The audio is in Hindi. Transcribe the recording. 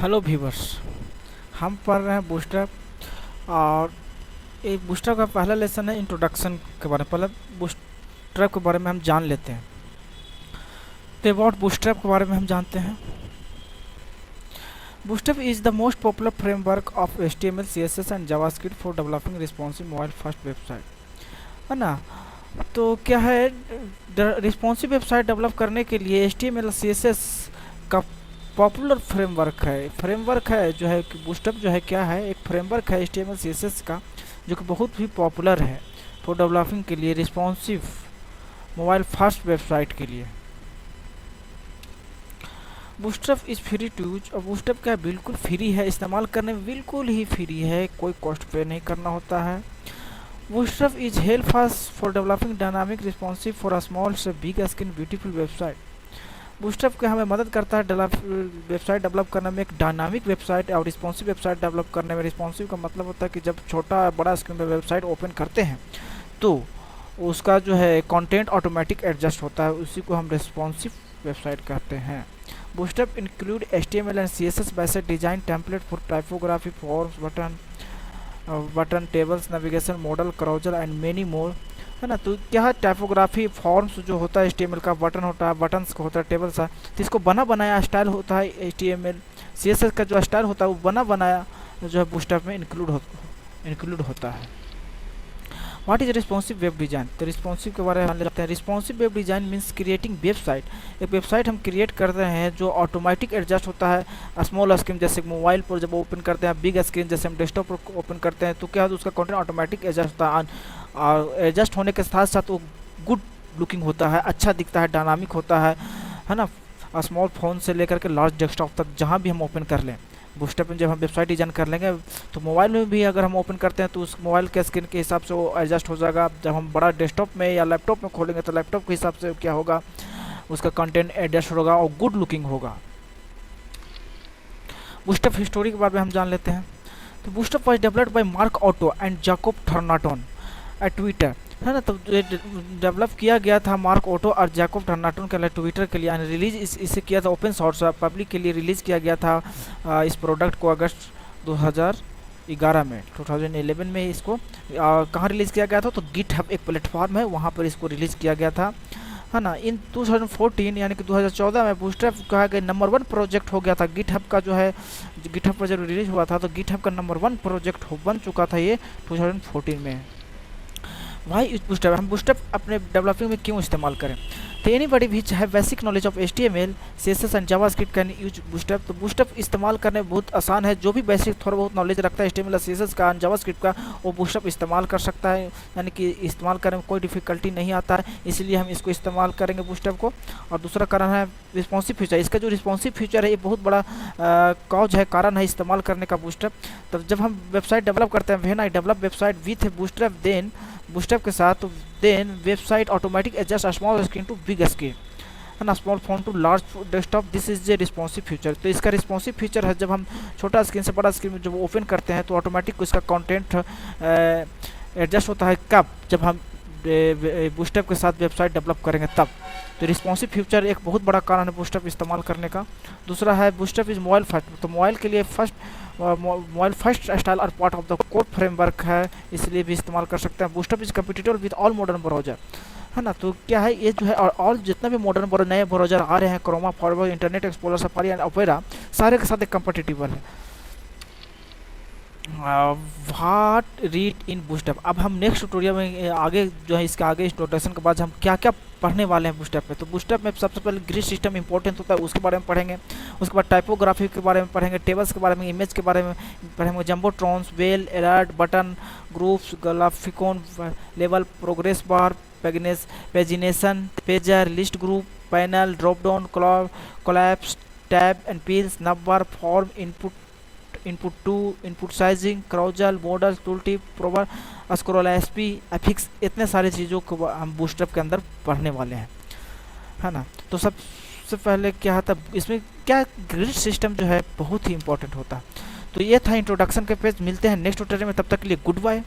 हेलो व्यूवर्स, हम पढ़ रहे हैं बूस्टरअप। और ये बूस्टरअप का पहला लेसन है इंट्रोडक्शन के बारे में। पहले बूस्टरअप के बारे में हम जान लेते हैं। तो अबाउट बूस्टरअप के बारे में हम जानते हैं। Bootstrap is the most popular framework of HTML, CSS and JavaScript for developing responsive mobile first website, है ना। तो क्या है, रिस्पॉन्सिव वेबसाइट डेवलप करने के लिए HTML और CSS का पॉपुलर फ्रेमवर्क है जो है कि बूस्टअप जो है क्या है, एक फ्रेमवर्क है HTML CSS का जो कि बहुत ही पॉपुलर है फॉर डेवलपिंग के लिए रिस्पॉन्सिव मोबाइल फर्स्ट वेबसाइट के लिए। Bootstrap is free to use, और बूस्टअप क्या बिल्कुल फ्री है, इस्तेमाल करने में बिल्कुल ही फ्री है, कोई कॉस्ट पे नहीं करना होता है। Bootstrap is help fast for developing dynamic responsive for a small से big screen beautiful website. Bootstrap के हमें मदद करता है वेबसाइट डेवलप करने में, एक डायनामिक वेबसाइट और रिस्पॉन्सिव वेबसाइट डेवलप करने में। रिस्पॉन्सिव का मतलब होता है कि जब छोटा बड़ा स्क्रीन पर वेबसाइट ओपन करते हैं तो उसका जो है कंटेंट ऑटोमेटिक एडजस्ट होता है, उसी को हम रिस्पॉन्सिव वेबसाइट कहते हैं। Bootstrap include HTML and CSS based design template for typography, forms, button, tables, navigation, modal, carousel and many more, है ना। तो क्या है, टाइपोग्राफी, फॉर्म्स जो होता है HTML का, बटन होता है, बटन्स का होता है, टेबल्स है, तो इसको बना बनाया स्टाइल होता है HTML, CSS का जो स्टाइल होता है वो बना बनाया जो है बूस्टअप में इंक्लूड होता है। What is responsive web design? तो रिस्पॉन्सिव के बारे में हम लेते हैं। Responsive web design means creating website, एक वेबसाइट हम क्रिएट कर रहे हैं जो ऑटोमेटिक एडजस्ट होता है स्मॉल स्क्रीन, जैसे मोबाइल पर जब ओपन करते हैं, बिग स्क्रीन जैसे हम डेस्कटॉप पर ओपन करते हैं, तो क्या होता है उसका कंटेंट ऑटोमेटिक एडजस्ट होता है, और एडजस्ट होने के साथ साथ वो गुड लुकिंग होता है, अच्छा दिखता है, डायनामिक होता है ना। स्मॉल फ़ोन से लेकर के लार्ज डेस्कटॉप तक जहाँ भी हम ओपन कर लें, बूस्टअप में जब हम वेबसाइट डिजाइन कर लेंगे तो मोबाइल में भी अगर हम ओपन करते हैं तो उस मोबाइल के स्क्रीन के हिसाब से वो एडजस्ट हो जाएगा। जब हम बड़ा डेस्कटॉप में या लैपटॉप में खोलेंगे तो लैपटॉप के हिसाब से क्या होगा, उसका कंटेंट एडजस्ट होगा और गुड लुकिंग होगा। बूस्टअप हिस्टोरी के बारे में हम जान लेते हैं। तो Bootstrap was developed by Mark Otto and Jacob Thornton at Twitter, है ना। तो डेवलप किया गया था मार्क ऑटो और जैकब टर्नाटन के लिए ट्विटर के लिए, रिलीज इसे किया था ओपन सोर्स पब्लिक के लिए रिलीज़ किया गया था इस प्रोडक्ट को अगस्त 2011 में, 2011 में इसको कहाँ रिलीज़ किया गया था, तो गिटहब एक प्लेटफॉर्म है वहाँ पर इसको रिलीज़ किया गया था, है ना। इन 2014 यानी कि 2014 में बूस्टअप कहा गया नंबर 1 प्रोजेक्ट हो गया था। गिटहब का जो है, गिटहब पर जब रिलीज हुआ था तो गिटहब का नंबर 1 प्रोजेक्ट बन चुका था ये 2014 में। भाई इस बूस्टअप, हम बूस्टअप अपने डेवलपिंग में क्यों इस्तेमाल करें? तो anybody which have basic knowledge of HTML, CSS and JavaScript can use boost up. तो बूस्टअप इस्तेमाल करने बहुत आसान है, जो भी बेसिक थोड़ा बहुत नॉलेज रखता है HTML, CSS का, जावास्क्रिप्ट का, वो बूस्टअप इस्तेमाल कर सकता है, यानी कि इस्तेमाल करने में कोई डिफिकल्टी नहीं आता है, इसलिए हम इसको इस्तेमाल करेंगे बूस्टअप को। और दूसरा कारण है रिस्पॉन्सिव फीचर। इसका जो रिस्पॉन्सिव फीचर है ये बहुत बड़ा कॉज है, कारण है इस्तेमाल करने का बूस्टअप। तो जब हम वेबसाइट डेवलप करते हैं, when I develop website with Bootstrap, then Bootstrap के साथ, तो then website automatic adjust small screen to big screen, है ना, small phone to large desktop. This is a responsive feature. तो इसका रिस्पॉन्सिव फीचर है, जब हम छोटा स्क्रीन से बड़ा स्क्रीन में जब ओपन करते हैं तो ऑटोमेटिक इसका कंटेंट एडजस्ट होता है। कब? जब हम बूस्टअप के साथ वेबसाइट डेवलप करेंगे तब। तो रिस्पॉन्सिव फीचर एक बहुत बड़ा कारण है बूस्टअप इस्तेमाल करने का। दूसरा है बूस्टअप इज मोबाइल फर्स्ट, तो मोबाइल के लिए मोबाइल फर्स्ट स्टाइल और part of the code framework है, इसलिए भी इस्तेमाल कर सकते हैं। Boost up is competitive with all modern browser, है ना। तो क्या है, ये जो है और जितना भी मॉडर्न नए ब्राउजर आ रहे हैं, Chrome, Firefox, Internet Explorer, Safari and Opera, सारे के साथ कंपेटिटिबल है। What read in Bootstrap. अब हम नेक्स्ट ट्यूटोरियल में आगे जो है, इसके आगे इंट्रोडक्शन के बाद हम क्या क्या पढ़ने वाले हैं बूस्टअप में। तो बूस्टअप में सबसे पहले ग्रिड सिस्टम इंपॉर्टेंट होता है, उसके बारे में पढ़ेंगे। उसके बाद टाइपोग्राफी के बारे में पढ़ेंगे, टेबल्स के बारे में, इमेज के बारे में पढ़ेंगे, jumbotrons, well, alert, button, groups, glyphicon, लेवल, progress bar, pagination, pager, list group, panel, drop down, collapse, tab and pills, number, form, input two, input sizing, carousel, modal, tool tip, popover, scrollspy, affix, इतने सारे चीज़ों को हम बूस्टअप के अंदर पढ़ने वाले हैं, है ना। तो सबसे पहले क्या होता है इसमें, क्या ग्रिड सिस्टम जो है बहुत ही इंपॉर्टेंट होता है। तो ये था इंट्रोडक्शन के पेज। मिलते हैं नेक्स्ट ट्यूटोरियल में, तब तक के लिए गुड बाय।